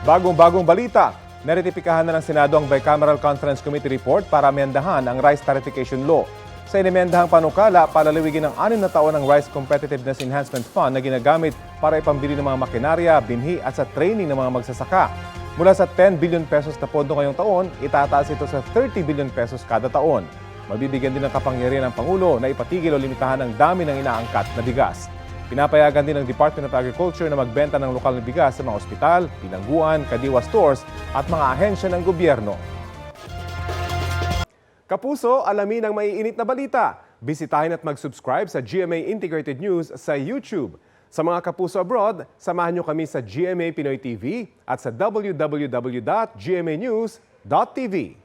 Bagong-bagong balita, naretipikahan na ng Senado ang Bicameral Conference Committee report para amendahan ang Rice Tarification Law. Sa inimendahang panukala, palalawigan ng 6 na taon ang Rice Competitiveness Enhancement Fund na ginagamit para ipambili ng mga makinarya, binhi at sa training ng mga magsasaka. Mula sa 10 billion pesos na pondo ngayong taon, itataas ito sa 30 billion pesos kada taon. Mabibigyan din ng kapangyarihan ng Pangulo na ipatigil o limitahan ang dami ng inaangkat na bigas. Pinapayagan din ng Department of Agriculture na magbenta ng lokal na bigas sa mga ospital, bilangguan, kadiwa stores at mga ahensya ng gobyerno. Kapuso, alamin ang maiinit na balita. Bisitahin at mag-subscribe sa GMA Integrated News sa YouTube. Sa mga kapuso abroad, samahan nyo kami sa GMA Pinoy TV at sa www.gmanews.tv.